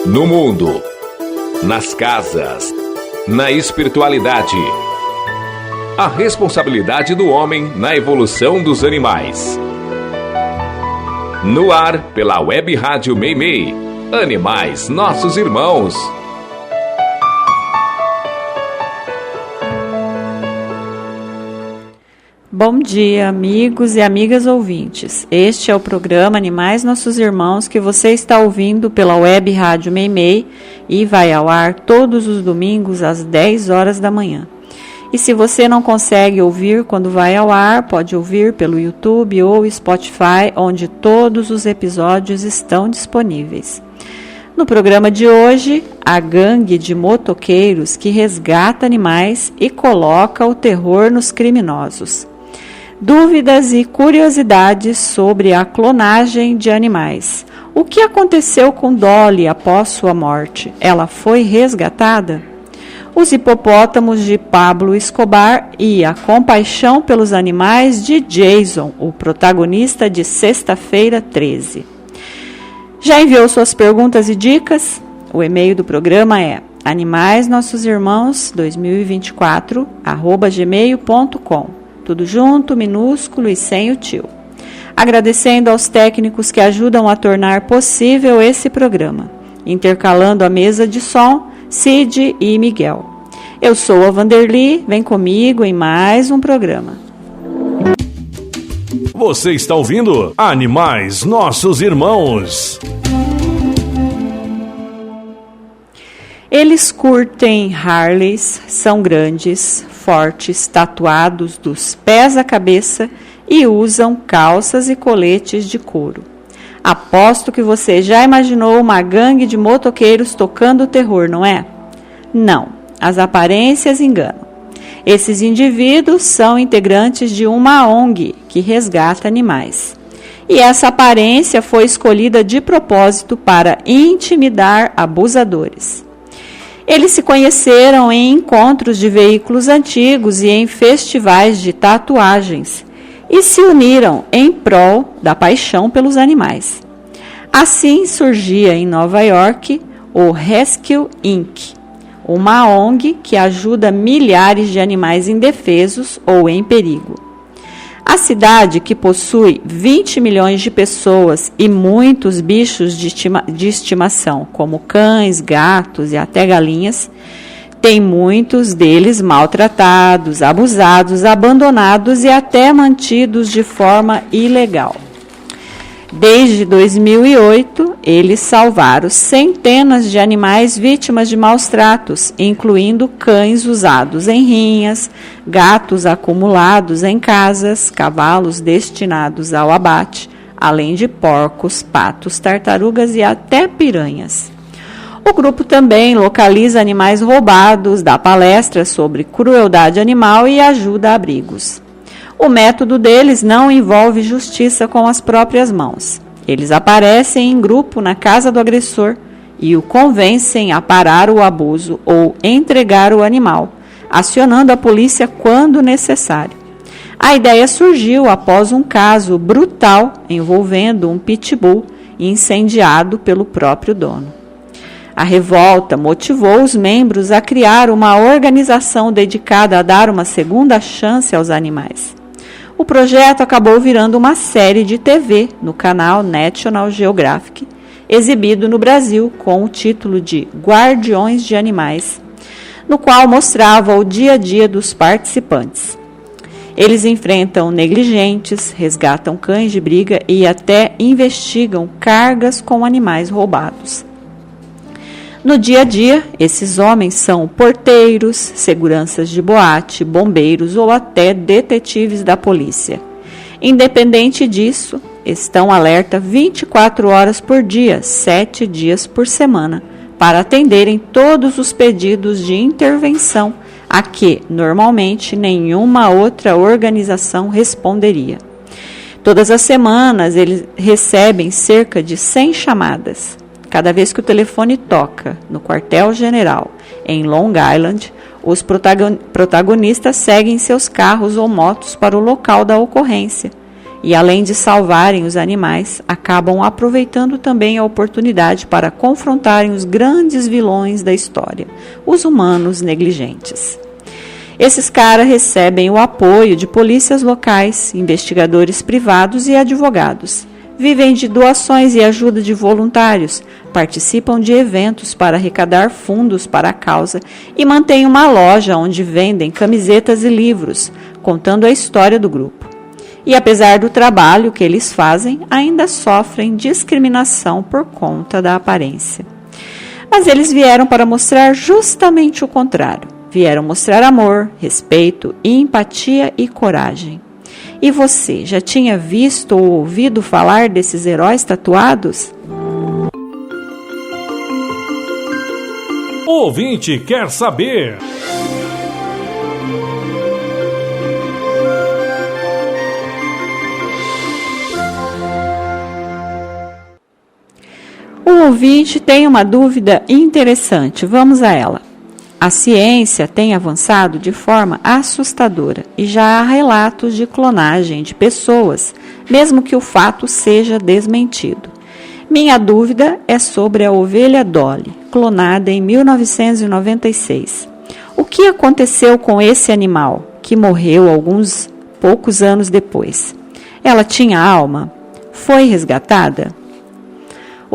No mundo, nas casas, na espiritualidade. A responsabilidade do homem na evolução dos animais. No ar, pela Web Rádio Meimei. Animais, nossos irmãos. Bom dia, amigos e amigas ouvintes. Este é o programa Animais Nossos Irmãos que você está ouvindo pela Web Rádio Meimei e vai ao ar todos os domingos às 10 horas da manhã. E se você não consegue ouvir quando vai ao ar, pode ouvir pelo YouTube ou Spotify, onde todos os episódios estão disponíveis. No programa de hoje, a gangue de motoqueiros que resgata animais e coloca o terror nos criminosos. Dúvidas e curiosidades sobre a clonagem de animais. O que aconteceu com Dolly após sua morte? Ela foi resgatada? Os hipopótamos de Pablo Escobar e a compaixão pelos animais de Jason, o protagonista de Sexta-feira 13. Já enviou suas perguntas e dicas? O e-mail do programa é animaisnossosimãos2024@gmail.com. Tudo junto, minúsculo e sem o tio. Agradecendo aos técnicos que ajudam a tornar possível esse programa, intercalando a mesa de som, Cid e Miguel. Eu sou a Vanderly, vem comigo em mais um programa. Você está ouvindo Animais Nossos Irmãos. Eles curtem Harleys, são grandes, fortes, tatuados dos pés à cabeça e usam calças e coletes de couro. Aposto que você já imaginou uma gangue de motoqueiros tocando terror, não é? Não, as aparências enganam. Esses indivíduos são integrantes de uma ONG que resgata animais. E essa aparência foi escolhida de propósito para intimidar abusadores. Eles se conheceram em encontros de veículos antigos e em festivais de tatuagens e se uniram em prol da paixão pelos animais. Assim surgia em Nova York o Rescue Inc., uma ONG que ajuda milhares de animais indefesos ou em perigo. A cidade, que possui 20 milhões de pessoas e muitos bichos de estimação, como cães, gatos e até galinhas, tem muitos deles maltratados, abusados, abandonados e até mantidos de forma ilegal. Desde 2008, eles salvaram centenas de animais vítimas de maus tratos, incluindo cães usados em rinhas, gatos acumulados em casas, cavalos destinados ao abate, além de porcos, patos, tartarugas e até piranhas. O grupo também localiza animais roubados, dá palestras sobre crueldade animal e ajuda a abrigos. O método deles não envolve justiça com as próprias mãos. Eles aparecem em grupo na casa do agressor e o convencem a parar o abuso ou entregar o animal, acionando a polícia quando necessário. A ideia surgiu após um caso brutal envolvendo um pitbull incendiado pelo próprio dono. A revolta motivou os membros a criar uma organização dedicada a dar uma segunda chance aos animais. O projeto acabou virando uma série de TV no canal National Geographic, exibido no Brasil com o título de Guardiões de Animais, no qual mostrava o dia a dia dos participantes. Eles enfrentam negligentes, resgatam cães de briga e até investigam cargas com animais roubados. No dia a dia, esses homens são porteiros, seguranças de boate, bombeiros ou até detetives da polícia. Independente disso, estão alerta 24 horas por dia, 7 dias por semana, para atenderem todos os pedidos de intervenção a que, normalmente, nenhuma outra organização responderia. Todas as semanas, eles recebem cerca de 100 chamadas. Cada vez que o telefone toca no quartel-general em Long Island, os protagonistas seguem seus carros ou motos para o local da ocorrência E além de salvarem os animais, acabam aproveitando também a oportunidade para confrontarem os grandes vilões da história, os humanos negligentes. Esses caras recebem o apoio de polícias locais, investigadores privados e advogados. Vivem de doações e ajuda de voluntários, participam de eventos para arrecadar fundos para a causa e mantêm uma loja onde vendem camisetas e livros, contando a história do grupo. E apesar do trabalho que eles fazem, ainda sofrem discriminação por conta da aparência. Mas eles vieram para mostrar justamente o contrário. Vieram mostrar amor, respeito, empatia e coragem. E você, já tinha visto ou ouvido falar desses heróis tatuados? O ouvinte quer saber. O ouvinte tem uma dúvida interessante. Vamos a ela. A ciência tem avançado de forma assustadora e já há relatos de clonagem de pessoas, mesmo que o fato seja desmentido. Minha dúvida é sobre a ovelha Dolly, clonada em 1996. O que aconteceu com esse animal, que morreu alguns poucos anos depois? Ela tinha alma? Foi resgatada?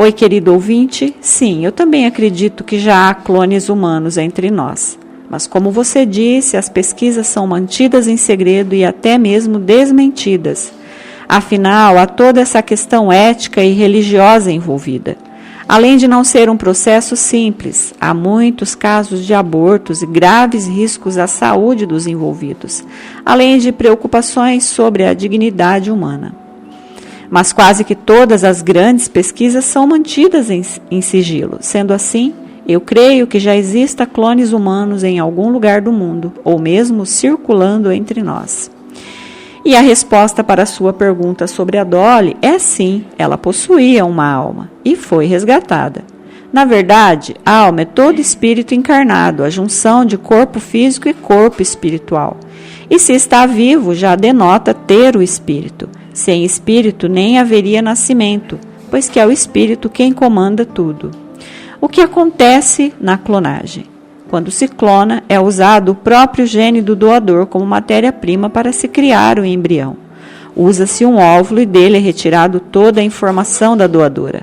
Oi, querido ouvinte, sim, eu também acredito que já há clones humanos entre nós. Mas como você disse, as pesquisas são mantidas em segredo e até mesmo desmentidas. Afinal, há toda essa questão ética e religiosa envolvida. Além de não ser um processo simples, há muitos casos de abortos e graves riscos à saúde dos envolvidos, além de preocupações sobre a dignidade humana. Mas quase que todas as grandes pesquisas são mantidas em sigilo. Sendo assim, eu creio que já exista clones humanos em algum lugar do mundo, ou mesmo circulando entre nós. E a resposta para a sua pergunta sobre a Dolly é sim, ela possuía uma alma e foi resgatada. Na verdade, a alma é todo espírito encarnado, a junção de corpo físico e corpo espiritual. E se está vivo, já denota ter o espírito. Sem espírito nem haveria nascimento, pois que é o espírito quem comanda tudo. O que acontece na clonagem? Quando se clona, é usado o próprio gene do doador como matéria-prima para se criar o embrião. Usa-se um óvulo e dele é retirado toda a informação da doadora.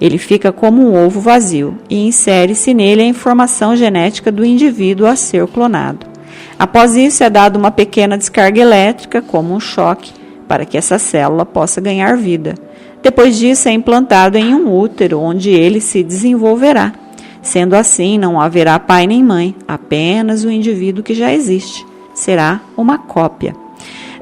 Ele fica como um ovo vazio e insere-se nele a informação genética do indivíduo a ser clonado. Após isso, é dada uma pequena descarga elétrica, como um choque, para que essa célula possa ganhar vida. Depois disso, é implantado em um útero, onde ele se desenvolverá. Sendo assim, não haverá pai nem mãe, apenas o indivíduo que já existe. Será uma cópia.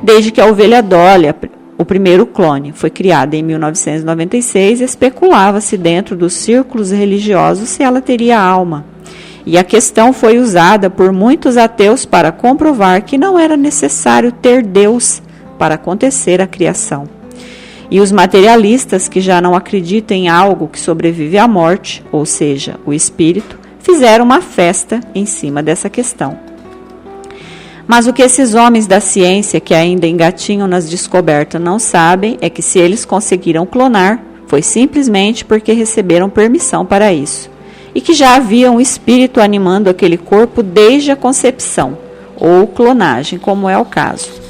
Desde que a ovelha Dolly, o primeiro clone, foi criada em 1996, especulava-se dentro dos círculos religiosos se ela teria alma. E a questão foi usada por muitos ateus para comprovar que não era necessário ter Deus para acontecer a criação. E os materialistas que já não acreditam em algo que sobrevive à morte, ou seja, o espírito, fizeram uma festa em cima dessa questão. Mas o que esses homens da ciência que ainda engatinham nas descobertas não sabem é que se eles conseguiram clonar, foi simplesmente porque receberam permissão para isso. E que já havia um espírito animando aquele corpo desde a concepção, ou clonagem, como é o caso.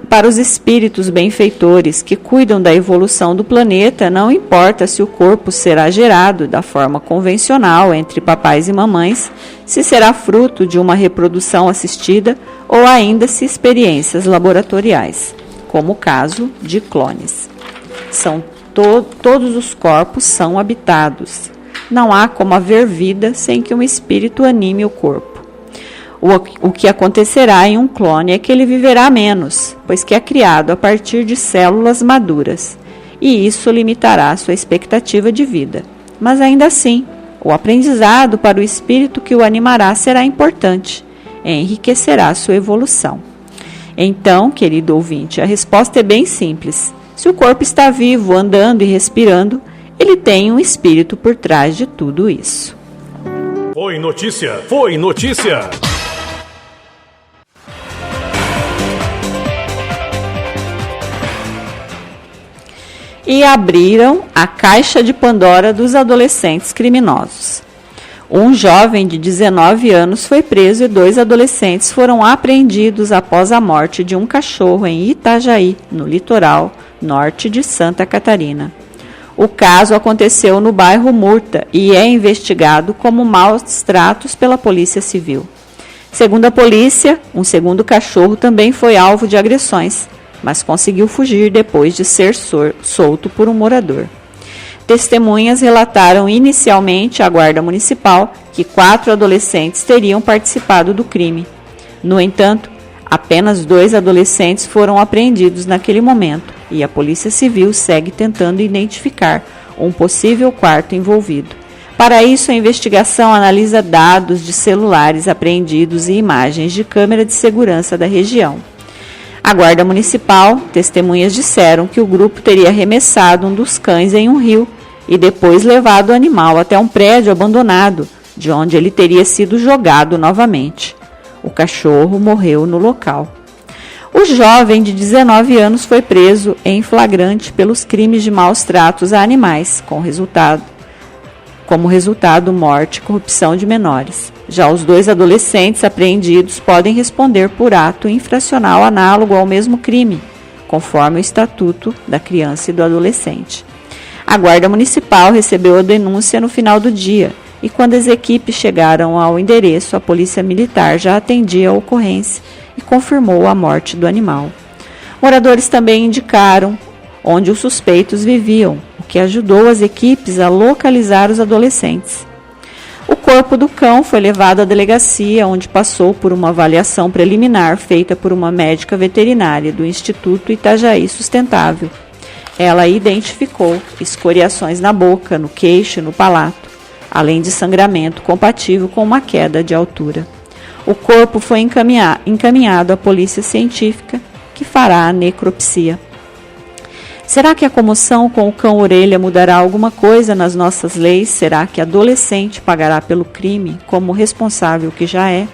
Para os espíritos benfeitores que cuidam da evolução do planeta, não importa se o corpo será gerado da forma convencional entre papais e mamães, se será fruto de uma reprodução assistida ou ainda se experiências laboratoriais, como o caso de clones. Todos os corpos são habitados. Não há como haver vida sem que um espírito anime o corpo. O que acontecerá em um clone é que ele viverá menos, pois que é criado a partir de células maduras, e isso limitará sua expectativa de vida. Mas ainda assim, o aprendizado para o espírito que o animará será importante, enriquecerá sua evolução. Então, querido ouvinte, a resposta é bem simples. Se o corpo está vivo, andando e respirando, ele tem um espírito por trás de tudo isso. Foi notícia! Foi notícia! e abriram a caixa de Pandora dos adolescentes criminosos. Um jovem de 19 anos foi preso e 2 adolescentes foram apreendidos após a morte de um cachorro em Itajaí, no litoral norte de Santa Catarina. O caso aconteceu no bairro Murta e é investigado como maus tratos pela Polícia Civil. Segundo a polícia, um segundo cachorro também foi alvo de agressões, mas conseguiu fugir depois de ser solto por um morador. Testemunhas relataram inicialmente à Guarda Municipal que 4 adolescentes teriam participado do crime. No entanto, apenas 2 adolescentes foram apreendidos naquele momento e a Polícia Civil segue tentando identificar um possível quarto envolvido. Para isso, a investigação analisa dados de celulares apreendidos e imagens de câmera de segurança da região. A Guarda Municipal, testemunhas disseram que o grupo teria arremessado um dos cães em um rio e depois levado o animal até um prédio abandonado, de onde ele teria sido jogado novamente. O cachorro morreu no local. O jovem de 19 anos foi preso em flagrante pelos crimes de maus tratos a animais, como resultado morte e corrupção de menores. Já os 2 adolescentes apreendidos podem responder por ato infracional análogo ao mesmo crime, conforme o Estatuto da Criança e do Adolescente. A Guarda Municipal recebeu a denúncia no final do dia e, quando as equipes chegaram ao endereço, a Polícia Militar já atendia a ocorrência e confirmou a morte do animal. Moradores também indicaram onde os suspeitos viviam, o que ajudou as equipes a localizar os adolescentes. O corpo do cão foi levado à delegacia, onde passou por uma avaliação preliminar feita por uma médica veterinária do Instituto Itajaí Sustentável. Ela identificou escoriações na boca, no queixo e no palato, além de sangramento compatível com uma queda de altura. O corpo foi encaminhado à polícia científica, que fará a necropsia. Será que a comoção com o cão-orelha mudará alguma coisa nas nossas leis? Será que adolescente pagará pelo crime, como responsável que já é?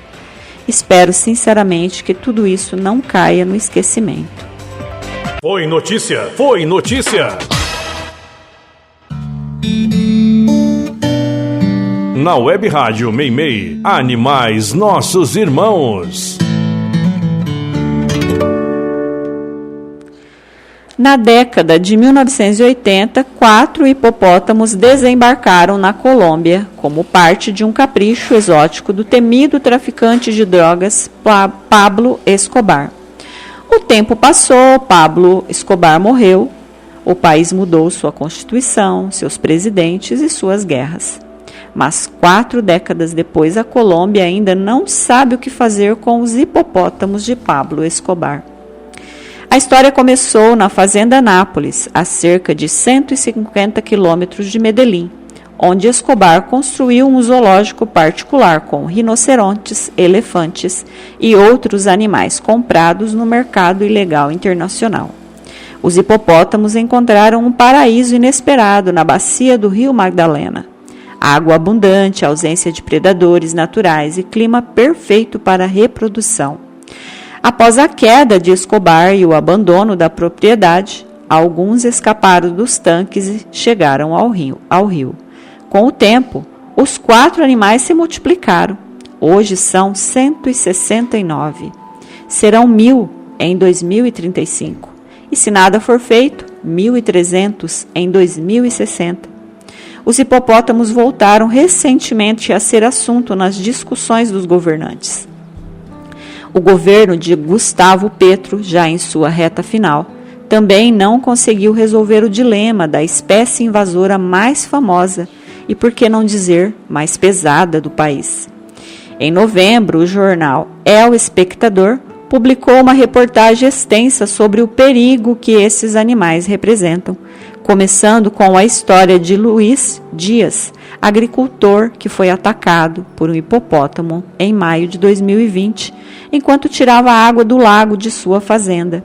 Espero sinceramente que tudo isso não caia no esquecimento. Foi notícia! Foi notícia! Na Web Rádio Meimei, Animais Nossos Irmãos. Na década de 1980, 4 hipopótamos desembarcaram na Colômbia como parte de um capricho exótico do temido traficante de drogas Pablo Escobar. O tempo passou, Pablo Escobar morreu, o país mudou sua constituição, seus presidentes e suas guerras. Mas 4 décadas depois, a Colômbia ainda não sabe o que fazer com os hipopótamos de Pablo Escobar. A história começou na Fazenda Nápoles, a cerca de 150 quilômetros de Medellín, onde Escobar construiu um zoológico particular com rinocerontes, elefantes e outros animais comprados no mercado ilegal internacional. Os hipopótamos encontraram um paraíso inesperado na bacia do Rio Magdalena. Água abundante, ausência de predadores naturais e clima perfeito para a reprodução. Após a queda de Escobar e o abandono da propriedade, alguns escaparam dos tanques e chegaram ao rio. Com o tempo, os 4 animais se multiplicaram. Hoje são 169. Serão 1.000 em 2035. E se nada for feito, 1.300 em 2060. Os hipopótamos voltaram recentemente a ser assunto nas discussões dos governantes. O governo de Gustavo Petro, já em sua reta final, também não conseguiu resolver o dilema da espécie invasora mais famosa e, por que não dizer, mais pesada do país. Em novembro, o jornal El Espectador publicou uma reportagem extensa sobre o perigo que esses animais representam, começando com a história de Luiz Dias, agricultor que foi atacado por um hipopótamo em maio de 2020, enquanto tirava água do lago de sua fazenda.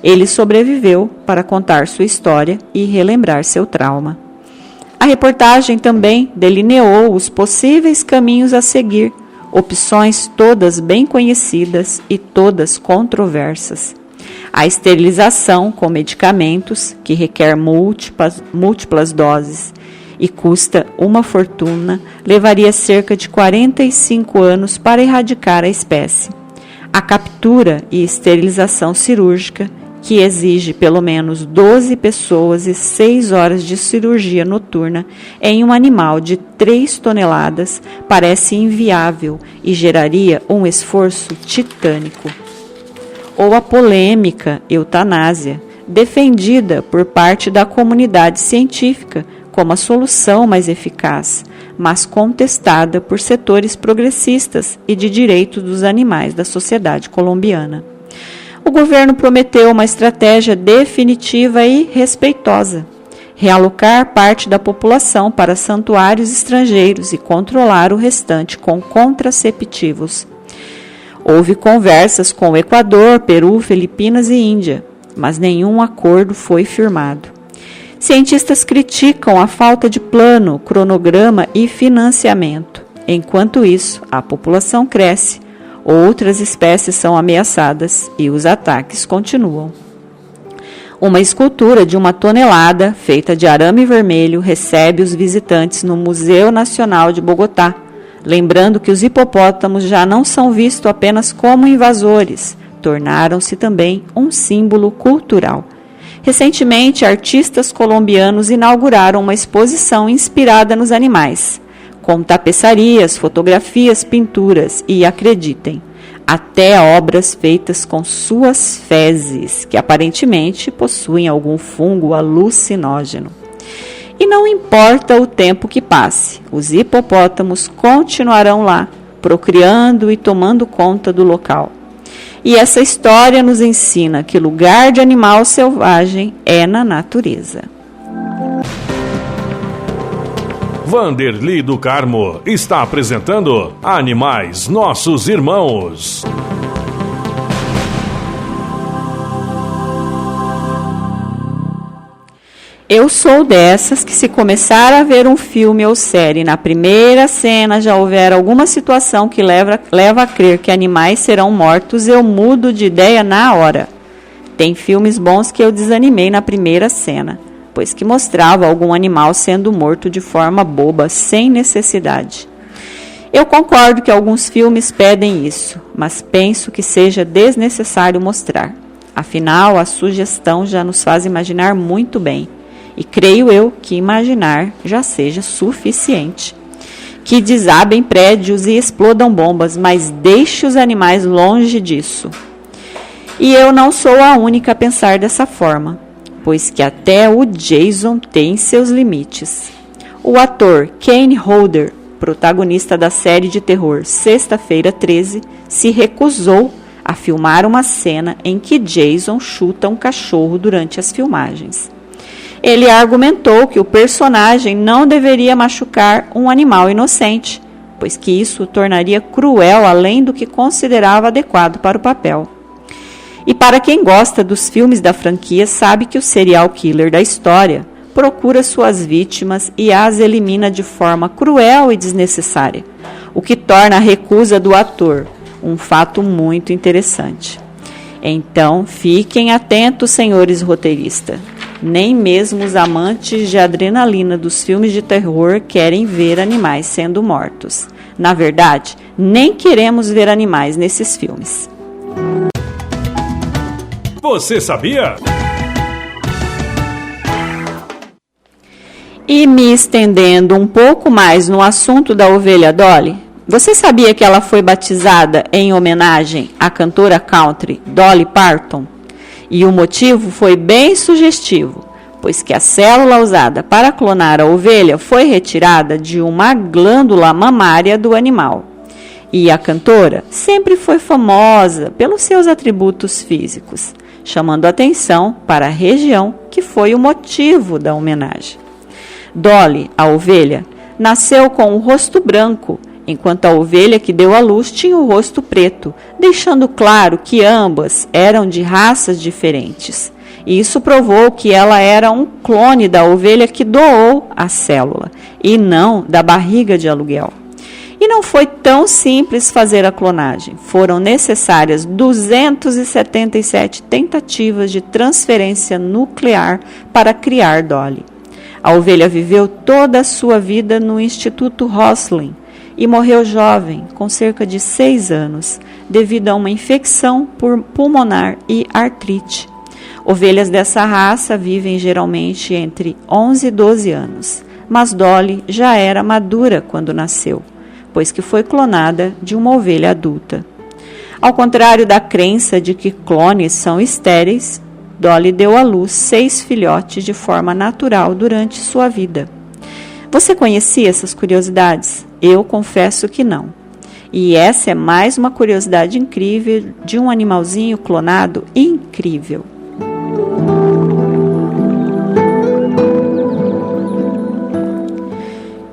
Ele sobreviveu para contar sua história e relembrar seu trauma. A reportagem também delineou os possíveis caminhos a seguir, opções todas bem conhecidas e todas controversas. A esterilização com medicamentos, que requer múltiplas doses e custa uma fortuna, levaria cerca de 45 anos para erradicar a espécie. A captura e esterilização cirúrgica, que exige pelo menos 12 pessoas e 6 horas de cirurgia noturna em um animal de 3 toneladas, parece inviável e geraria um esforço titânico. Ou a polêmica eutanásia, defendida por parte da comunidade científica como a solução mais eficaz, mas contestada por setores progressistas e de direitos dos animais da sociedade colombiana. O governo prometeu uma estratégia definitiva e respeitosa: realocar parte da população para santuários estrangeiros e controlar o restante com contraceptivos. Houve conversas com o Equador, Peru, Filipinas e Índia, mas nenhum acordo foi firmado. Cientistas criticam a falta de plano, cronograma e financiamento. Enquanto isso, a população cresce, outras espécies são ameaçadas e os ataques continuam. Uma escultura de 1 tonelada, feita de arame vermelho, recebe os visitantes no Museu Nacional de Bogotá, lembrando que os hipopótamos já não são vistos apenas como invasores, tornaram-se também um símbolo cultural. Recentemente, artistas colombianos inauguraram uma exposição inspirada nos animais, com tapeçarias, fotografias, pinturas e, acreditem, até obras feitas com suas fezes, que aparentemente possuem algum fungo alucinógeno. E não importa o tempo que passe, os hipopótamos continuarão lá, procriando e tomando conta do local. E essa história nos ensina que lugar de animal selvagem é na natureza. Vanderly do Carmo está apresentando Animais Nossos Irmãos. Eu sou dessas que, se começar a ver um filme ou série, na primeira cena já houver alguma situação que leva a crer que animais serão mortos, eu mudo de ideia na hora. Tem filmes bons que eu desanimei na primeira cena, pois que mostrava algum animal sendo morto de forma boba, sem necessidade. Eu concordo que alguns filmes pedem isso, mas penso que seja desnecessário mostrar. Afinal, a sugestão já nos faz imaginar muito bem. E creio eu que imaginar já seja suficiente. Que desabem prédios e explodam bombas, mas deixe os animais longe disso. E eu não sou a única a pensar dessa forma, pois que até o Jason tem seus limites. O ator Kane Hodder, protagonista da série de terror Sexta-feira 13, se recusou a filmar uma cena em que Jason chuta um cachorro durante as filmagens. Ele argumentou que o personagem não deveria machucar um animal inocente, pois que isso o tornaria cruel além do que considerava adequado para o papel. E para quem gosta dos filmes da franquia, sabe que o serial killer da história procura suas vítimas e as elimina de forma cruel e desnecessária, o que torna a recusa do ator um fato muito interessante. Então, fiquem atentos, senhores roteiristas. Nem mesmo os amantes de adrenalina dos filmes de terror querem ver animais sendo mortos. Na verdade, nem queremos ver animais nesses filmes. Você sabia? E me estendendo um pouco mais no assunto da ovelha Dolly, você sabia que ela foi batizada em homenagem à cantora country Dolly Parton? E o motivo foi bem sugestivo, pois que a célula usada para clonar a ovelha foi retirada de uma glândula mamária do animal. E a cantora sempre foi famosa pelos seus atributos físicos, chamando atenção para a região que foi o motivo da homenagem. Dolly, a ovelha, nasceu com o rosto branco, enquanto a ovelha que deu à luz tinha o rosto preto, deixando claro que ambas eram de raças diferentes. E isso provou que ela era um clone da ovelha que doou a célula, e não da barriga de aluguel. E E não foi tão simples fazer a clonagem. Foram necessárias 277 tentativas de transferência nuclear para criar Dolly. A ovelha viveu toda a sua vida no Instituto Roslin e morreu jovem, com cerca de 6 anos, devido a uma infecção pulmonar e artrite. Ovelhas dessa raça vivem geralmente entre 11 e 12 anos, mas Dolly já era madura quando nasceu, pois que foi clonada de uma ovelha adulta. Ao contrário da crença de que clones são estéreis, Dolly deu à luz 6 filhotes de forma natural durante sua vida. Você conhecia essas curiosidades? Eu confesso que não. E essa é mais uma curiosidade incrível de um animalzinho clonado incrível.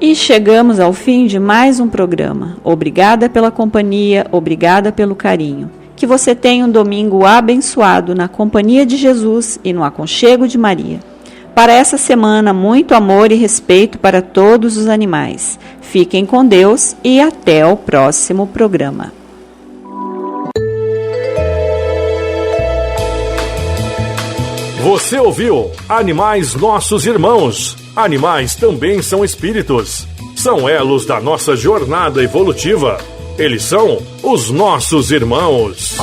E chegamos ao fim de mais um programa. Obrigada pela companhia, obrigada pelo carinho. Que você tenha um domingo abençoado na companhia de Jesus e no aconchego de Maria. Para essa semana, muito amor e respeito para todos os animais. Fiquem com Deus e até o próximo programa. Você ouviu Animais Nossos Irmãos. Animais também são espíritos. São elos da nossa jornada evolutiva. Eles são os nossos irmãos.